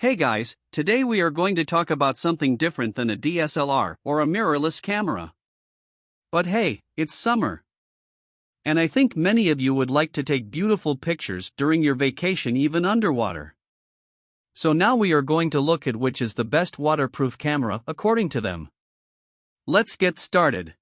Hey guys, today we are going to talk about something different than a DSLR or a mirrorless camera. But hey, it's summer. And I think many of you would like to take beautiful pictures during your vacation, even underwater. So now we are going to look at which is the best waterproof camera according to them. Let's get started.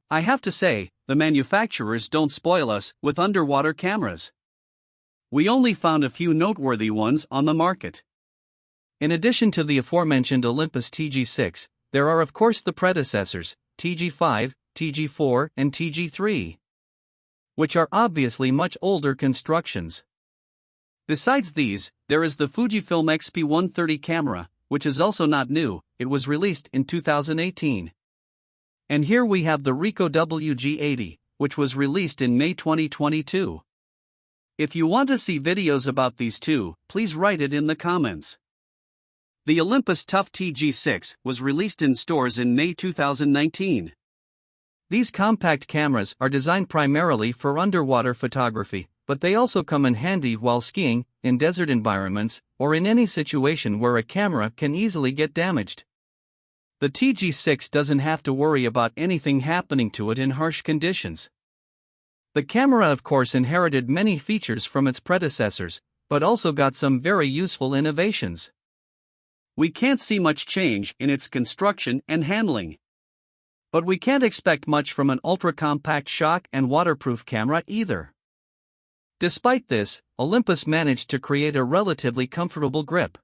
I have to say, the manufacturers don't spoil us with underwater cameras. We only found a few noteworthy ones on the market. In addition to the aforementioned Olympus TG6, there are of course the predecessors, TG5, TG4, and TG3, which are obviously much older constructions. Besides these, there is the Fujifilm XP130 camera, which is also not new. It was released in 2018. And here we have the Ricoh WG80, which was released in May 2022. If you want to see videos about these two, please write it in the comments. The Olympus TG6 was released in stores in May 2019. These compact cameras are designed primarily for underwater photography, but they also come in handy while skiing, in desert environments, or in any situation where a camera can easily get damaged. The TG6 doesn't have to worry about anything happening to it in harsh conditions. The camera of course inherited many features from its predecessors, but also got some very useful innovations. We can't see much change in its construction and handling. But we can't expect much from an ultra-compact shock and waterproof camera either. Despite this, Olympus managed to create a relatively comfortable grip.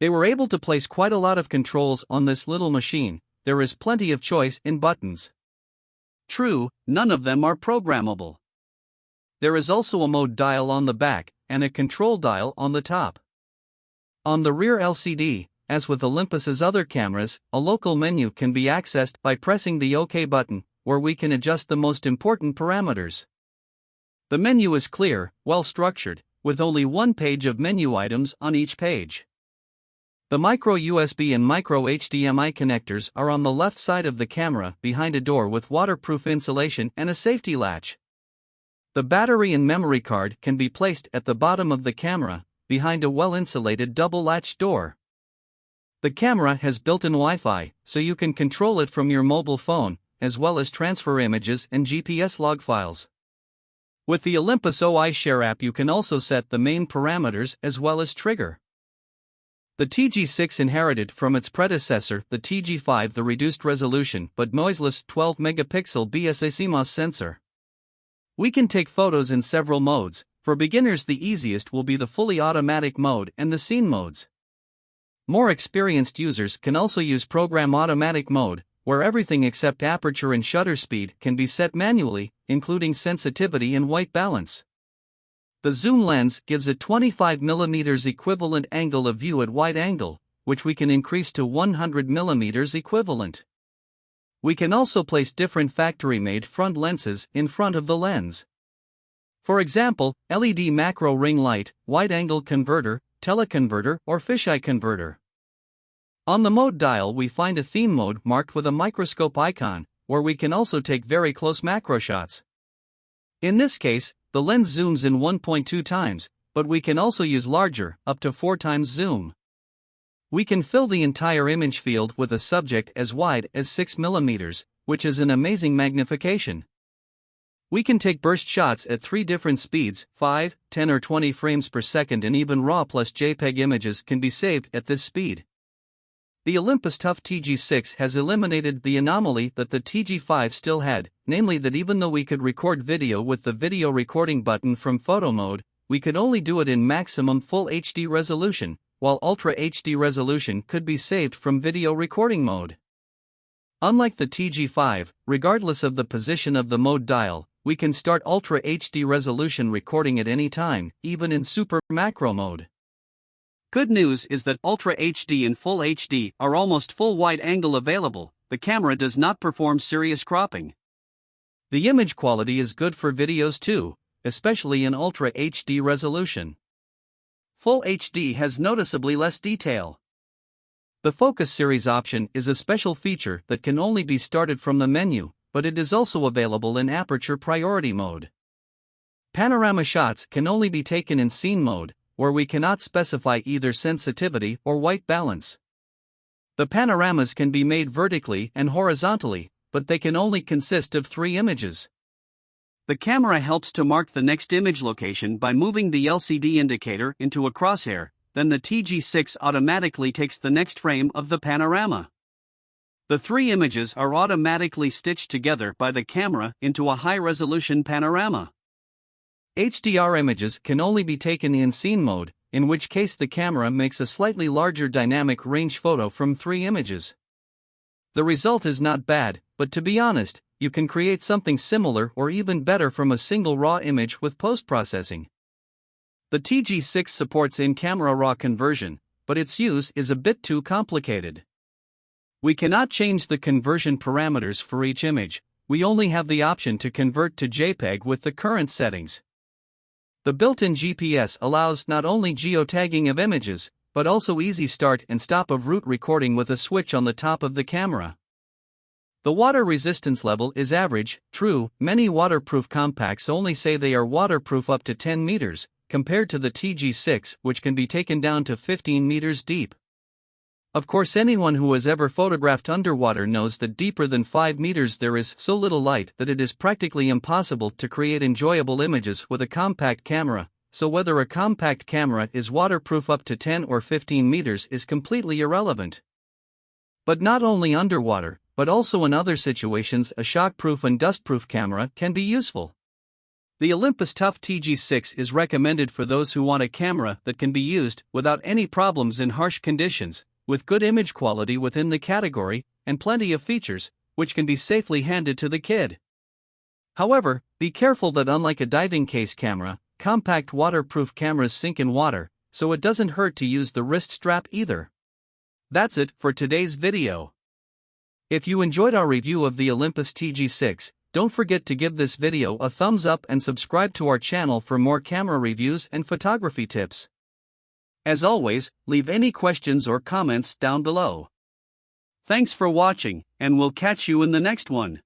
They were able to place quite a lot of controls on this little machine. There is plenty of choice in buttons. True, none of them are programmable. There is also a mode dial on the back, and a control dial on the top. On the rear LCD, as with Olympus's other cameras, a local menu can be accessed by pressing the OK button, where we can adjust the most important parameters. The menu is clear, well structured, with only one page of menu items on each page. The micro USB and micro HDMI connectors are on the left side of the camera behind a door with waterproof insulation and a safety latch. The battery and memory card can be placed at the bottom of the camera, behind a well-insulated double-latched door. The camera has built-in Wi-Fi, so you can control it from your mobile phone, as well as transfer images and GPS log files. With the Olympus iShare app you can also set the main parameters as well as trigger. The TG6 inherited from its predecessor, the TG5, the reduced resolution but noiseless 12-megapixel BSA-CMOS sensor. We can take photos in several modes. For beginners the easiest will be the fully automatic mode and the scene modes. More experienced users can also use program automatic mode, where everything except aperture and shutter speed can be set manually, including sensitivity and white balance. The zoom lens gives a 25mm equivalent angle of view at wide angle, which we can increase to 100mm equivalent. We can also place different factory-made front lenses in front of the lens. For example, LED macro ring light, wide-angle converter, teleconverter, or fisheye converter. On the mode dial we find a theme mode marked with a microscope icon, where we can also take very close macro shots. In this case, the lens zooms in 1.2 times, but we can also use larger, up to 4 times zoom. We can fill the entire image field with a subject as wide as 6 mm, which is an amazing magnification. We can take burst shots at 3 different speeds, 5, 10 or 20 frames per second, and even RAW plus JPEG images can be saved at this speed. The Olympus TG6 has eliminated the anomaly that the TG5 still had, namely that even though we could record video with the video recording button from photo mode, we could only do it in maximum full HD resolution, while Ultra HD resolution could be saved from video recording mode. Unlike the TG5, regardless of the position of the mode dial, we can start Ultra HD resolution recording at any time, even in super macro mode. Good news is that Ultra HD and Full HD are almost full wide angle available. The camera does not perform serious cropping. The image quality is good for videos too, especially in Ultra HD resolution. Full HD has noticeably less detail. The Focus Series option is a special feature that can only be started from the menu, but it is also available in aperture priority mode. Panorama shots can only be taken in scene mode, where we cannot specify either sensitivity or white balance. The panoramas can be made vertically and horizontally, but they can only consist of 3 images. The camera helps to mark the next image location by moving the LCD indicator into a crosshair, then the TG6 automatically takes the next frame of the panorama. The 3 images are automatically stitched together by the camera into a high-resolution panorama. HDR images can only be taken in scene mode, in which case the camera makes a slightly larger dynamic range photo from 3 images. The result is not bad, but to be honest, you can create something similar or even better from a single raw image with post-processing. The TG6 supports in-camera RAW conversion, but its use is a bit too complicated. We cannot change the conversion parameters for each image, we only have the option to convert to JPEG with the current settings. The built-in GPS allows not only geotagging of images, but also easy start and stop of route recording with a switch on the top of the camera. The water resistance level is average. True, many waterproof compacts only say they are waterproof up to 10 meters, compared to the TG6, which can be taken down to 15 meters deep. Of course, anyone who has ever photographed underwater knows that deeper than 5 meters there is so little light that it is practically impossible to create enjoyable images with a compact camera, so whether a compact camera is waterproof up to 10 or 15 meters is completely irrelevant. But not only underwater, but also in other situations, a shockproof and dustproof camera can be useful. The Olympus TG6 is recommended for those who want a camera that can be used without any problems in harsh conditions, with good image quality within the category, and plenty of features, which can be safely handed to the kid. However, be careful that unlike a diving case camera, compact waterproof cameras sink in water, so it doesn't hurt to use the wrist strap either. That's it for today's video. If you enjoyed our review of the Olympus TG6, don't forget to give this video a thumbs up and subscribe to our channel for more camera reviews and photography tips. As always, leave any questions or comments down below. Thanks for watching, and we'll catch you in the next one.